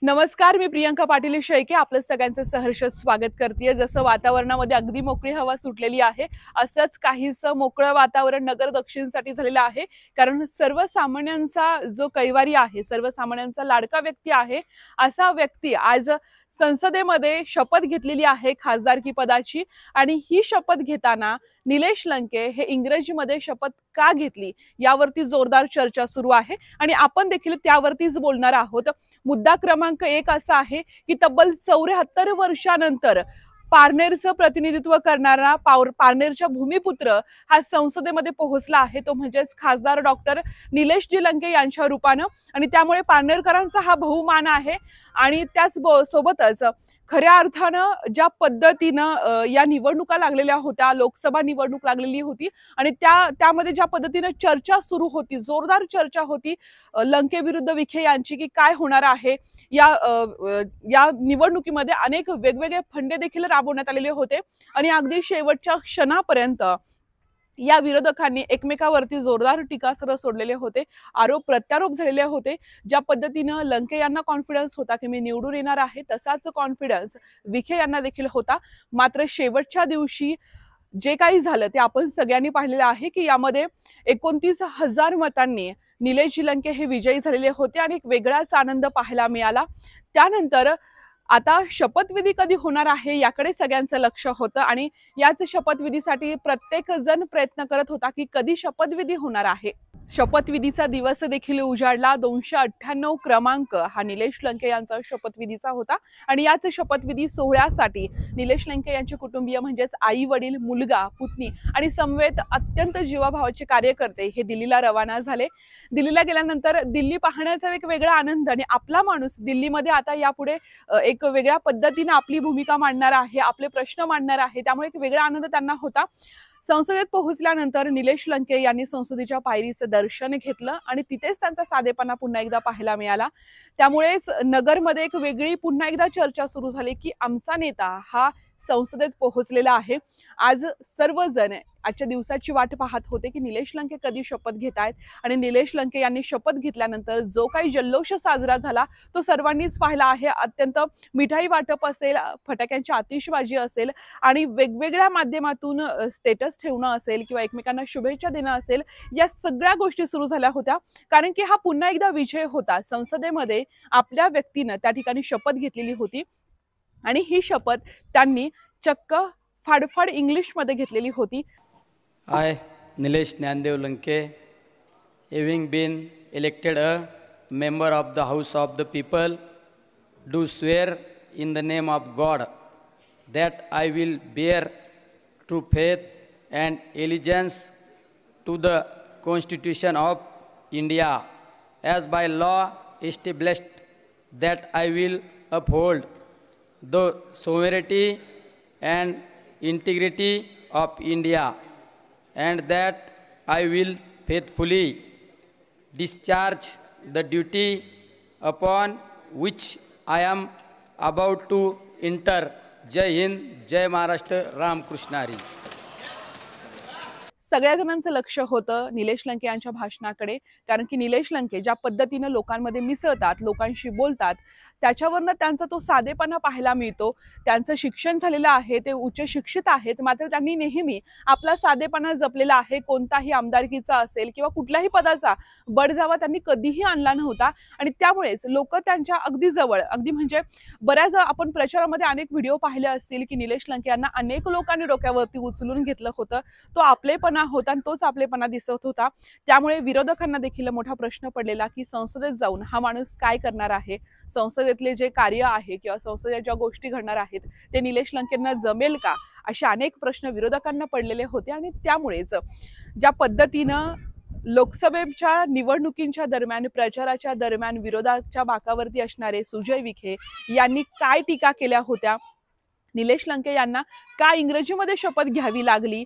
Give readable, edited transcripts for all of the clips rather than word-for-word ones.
नमस्कार, मी प्रियंका पाटील शेळके आपलं सगळ्यांचं सहर्ष स्वागत करते। जसं वातावरणामध्ये अगदी मोकळी हवा सुटलेली आहे, असंच काहीसं मोकळं वातावरण नगर दक्षिणसाठी झालेलं आहे। कारण सर्वसामान्यांचा जो कैवारी आहे, सर्वसामान्यांचा लाडका व्यक्ती आहे, असा व्यक्ती आज संसदेमध्ये शपथ घेतलेली आहे खासदारकी पदाची। आणि ही शपथ घेताना निलेश लंके हे इंग्रजीमध्ये शपथ का घेतली यावरती जोरदार चर्चा सुरू आहे आणि आपण देखील त्यावरतीच बोलणार आहोत। मुद्दा क्रमांक 1 असा आहे की तब्बल 74 वर्षानंतर पारनेरचं प्रतिनिधित्व करणारा पारनेरचा भूमिपुत्र हा संसदेमध्ये पोहोचला आहे, तो म्हणजेच खासदार डॉक्टर निलेश जी लंके यांच्या रूपानं। आणि त्यामुळे पारनेरकरांचा हा बहुमान आहे। आणि त्याच सोबतच खऱ्या अर्थानं ज्या पद्धतीनं या निवडणुका लागलेल्या होत्या, लोकसभा निवडणूक लागलेली होती आणि त्यामध्ये ज्या पद्धतीनं चर्चा सुरू होती, जोरदार चर्चा होती लंके विरुद्ध विखे यांची की काय होणार आहे या निवडणुकीमध्ये, अनेक वेगवेगळे फंडे देखील राबवण्यात आलेले होते आणि अगदी शेवटच्या क्षणापर्यंत या विरोधकांनी एकमेकावरती जोरदार टीकास्त्र सोडलेले होते, आरोप प्रत्यारोप झालेले होते। ज्या पद्धतीनं लंके यांना कॉन्फिडन्स होता की मी निवडून येणार आहे, तसाच कॉन्फिडन्स विखे यांना देखील होता। मात्र शेवटच्या दिवशी जे काही झालं ते आपण सगळ्यांनी पाहिलेलं आहे की यामध्ये 29,000 मतांनी निलेश लंके हे विजयी झालेले होते आणि एक वेगळाच आनंद पाहायला मिळाला। त्यानंतर आता शपथविधी कधी होणार आहे याकडे सगळ्यांचं लक्ष होतं आणि याच शपथविधीसाठी प्रत्येक जण प्रयत्न करत होता की कधी शपथविधी होणार आहे। शपथविधीचा दिवस देखील उजाडला। 298 क्रमांक हा निलेश लंके यांचा शपथविधीचा होता आणि याच शपथविधी सोहळ्यासाठी निलेश लंके यांचे कुटुंबीय म्हणजेच आई वडील, मुलगा, पुतणी आणि समवेत अत्यंत जीवाभावाचे कार्यकर्ते हे दिल्लीला रवाना झाले। दिल्लीला गेल्यानंतर दिल्ली पाहण्याचा एक वेगळा आनंद आणि आपला माणूस दिल्लीमध्ये आता यापुढे एक वेगळ्या पद्धतीने आपली भूमिका मांडणार आहे, आपले प्रश्न मांडणार आहे, त्यामुळे एक वेगळा आनंद त्यांना होता। संसदेत पोहोचल्यानंतर निलेश लंके यांनी संसदेच्या पायरीचं दर्शन घेतलं आणि तिथेच त्यांचा साधेपणा पुन्हा एकदा पाहायला मिळाला। त्यामुळेच नगरमध्ये एक वेगळी पुन्हा एकदा चर्चा सुरू झाली की आमचा नेता हा संसदेत पोहोचलेला आहे। आज सर्वजण आजच्या दिवसाची वाट पाहत होते की निलेश लंके कधी शपथ घेतायत आणि निलेश लंके यांनी शपथ घेतल्यानंतर जो काही जल्लोष साजरा झाला तो सर्वांनीच पाहिला आहे। अत्यंत मिठाई वाटप असेल, फटाक्यांची आतिषबाजी असेल आणि वेगवेगळ्या माध्यमातून स्टेटस ठेवणं असेल किंवा एकमेकांना शुभेच्छा देणं असेल, या सगळ्या गोष्टी सुरू झाल्या होत्या। कारण की हा पुन्हा एकदा विजय होता। संसदेमध्ये आपल्या व्यक्तीनं त्या ठिकाणी शपथ घेतलेली होती आणि ही शपथ त्यांनी चक्क फाडफाड इंग्लिशमध्ये घेतलेली होती। I, Nilesh Nyandev Lanke, having been elected a member of the House of the People, do swear in the name of God that I will bear true faith and allegiance to the Constitution of India as by law established, that I will uphold the sovereignty and integrity of India, and that I will faithfully discharge the duty upon which I am about to enter. जय हिंद, जय महाराष्ट्र, राम कृष्ण हरी। सगळ्या जणांचं लक्ष होतं निलेश लंके यांच्या भाषणाकडे, कारण की निलेश लंके ज्या पद्धतीनं लोकांमध्ये मिसळतात, लोकांशी बोलतात, त्याच्यावरनं त्यांचा तो साधेपणा पाहायला मिळतो। त्यांचं शिक्षण झालेलं आहे, ते उच्च शिक्षित आहेत, मात्र त्यांनी नेहमी आपला साधेपणा जपलेला आहे। कोणताही आमदारकीचा असेल किंवा कुठल्याही पदाचा बडजावा त्यांनी कधीही आणला नव्हता आणि त्यामुळेच लोक त्यांच्या अगदी जवळ, अगदी म्हणजे बऱ्याच आपण प्रचारामध्ये अनेक व्हिडिओ पाहिले असतील की निलेश लंके यांना अनेक लोकांनी डोक्यावरती उचलून घेतलं होतं। तो आपलेपणा होता आणि तोच आपलेपणा दिसत होता। त्यामुळे विरोधकांना देखील मोठा प्रश्न पडलेला की संसदेत जाऊन हा माणूस काय करणार आहे, संसदेतले जे कार्य आहे किंवा संसदेत ज्या गोष्टी घडणार आहेत ते निलेश लंकेंना जमेल का, असे अनेक प्रश्न विरोधकांना पडलेले होते। आणि त्यामुळेच ज्या पद्धतीनं लोकसभेच्या निवडणुकींच्या दरम्यान, प्रचाराच्या दरम्यान विरोधाच्या बाकावरती असणारे सुजय विखे यांनी काय टीका केल्या होत्या, निलेश लंके यांना का इंग्रजीमध्ये शपथ घ्यावी लागली,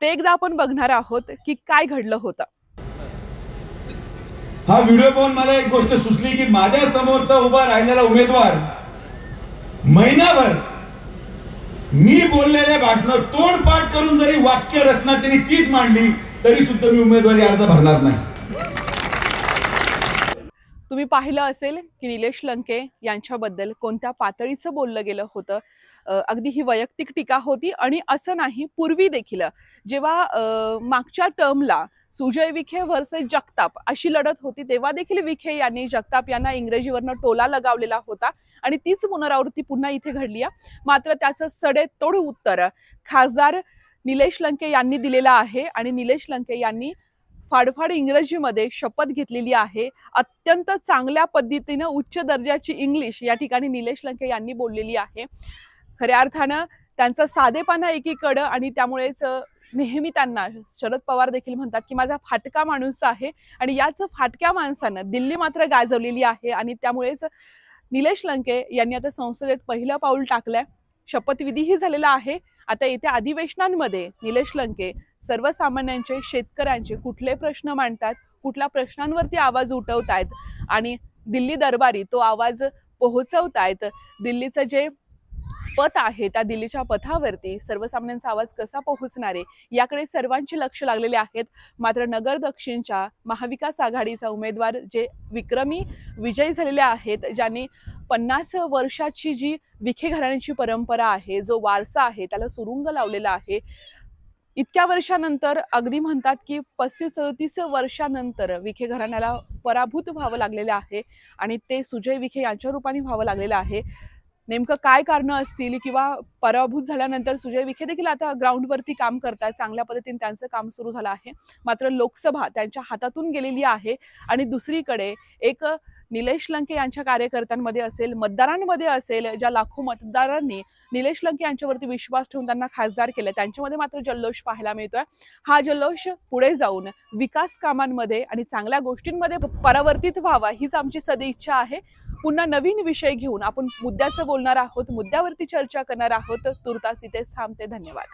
ते एकदा आपण बघणार आहोत की काय घडलं होतं। हा व्हिडिओ पाहून मला एक गोष्ट सुचली की माझ्या समोरचा उभा राहिलेला उमेदवार महिनाभर मी बोललेल्या भाषणात तोंडपाठ करून जरी वाक्य रचना त्यांनी तीच मांडली तरी सुद्धा मी उमेदवारी अर्ज भरणार नाही। तुम्ही पाहिलं असेल की निलेश लंके यांच्याबद्दल कोणत्या पातळीचं बोललं गेलं होतं. अगदी ही वैयक्तिक टीका होती आणि असं नाही, पूर्वी देखील जेव्हा मागच्या टर्मला सुजय विखे व्हर्सेस जगताप अशी लढत होती तेव्हा देखील विखे यांनी जगताप यांना इंग्रजीवरनं टोला लगावलेला होता आणि तीच पुनरावृत्ती पुन्हा इथे घडली आहे. मात्र त्याचं सडेतोड उत्तर खासदार निलेश लंके यांनी दिलेलं आहे आणि निलेश लंके यांनी फाडफाड इंग्रजीमध्ये शपथ घेतलेली आहे. अत्यंत चांगल्या पद्धतीनं उच्च दर्जाची इंग्लिश या ठिकाणी निलेश लंके यांनी बोललेली आहे. खऱ्या अर्थानं त्यांचा साधेपणा एकीकडं आणि त्यामुळेच नेहमी त्यांना शरद पवार देखील म्हणतात की माझा फाटका माणूस आहे आणि याच फाटक्या माणसानं दिल्ली मात्र गाजवलेली आहे आणि त्यामुळेच निलेश लंके यांनी आता संसदेत पहिलं पाऊल टाकलंय. शपथविधीही झालेला आहे. आता येत्या अधिवेशनांमध्ये निलेश लंके सर्वसामान्यांचे, शेतकऱ्यांचे कुठले प्रश्न मांडतात, कुठल्या प्रश्नांवरती आवाज उठवतायत आणि दिल्ली दरबारी तो आवाज पोहोचवतायत. दिल्लीचं जे पथ आहे त्या दिल्लीच्या पथावरती सर्वसामान्यांचा आवाज कसा पोहोचणार आहे याकडे सर्वांचे लक्ष लागलेले आहेत. मात्र नगर दक्षिणच्या महाविकास आघाडीचा उमेदवार जे विक्रमी विजयी झालेले आहेत, ज्यांनी 50 वर्षाची जी विखे घराण्याची परंपरा आहे, जो वारसा आहे त्याला सुरुंग लावलेला आहे. इतक्या वर्षानंतर अगदी म्हणतात की 35-37 वर्षानंतर विखे घराण्याला पराभूत व्हावं लागलेलं आहे आणि ते सुजय विखे यांच्या रूपाने व्हावं लागलेलं आहे. नेमकं काय कारणं असतील किंवा पराभूत झाल्यानंतर सुजय विखे देखील आता ग्राउंडवरती काम करतात, चांगल्या पद्धतीने त्यांचं काम सुरू झालं आहे. मात्र लोकसभा त्यांच्या हातातून गेलेली आहे आणि दुसरीकडे एक निलेश लंके यांच्या कार्यकर्त्यांमध्ये असेल, मतदारांमध्ये असेल, ज्या लाखो मतदारांनी निलेश लंके यांच्यावरती विश्वास ठेवून त्यांना खासदार केले, त्यांच्यामध्ये मात्र जल्लोष पाहायला मिळतोय. हा जल्लोष पुढे जाऊन विकास कामांमध्ये आणि चांगल्या गोष्टींमध्ये परावर्तित व्हावा हीच आमची सदिच्छा आहे. पुन्हा नवीन विषय घेऊन आपण मुद्द्याचं बोलणार आहोत, मुद्द्यावरती चर्चा करणार आहोत. तुर्तास इथेच थांबते. धन्यवाद.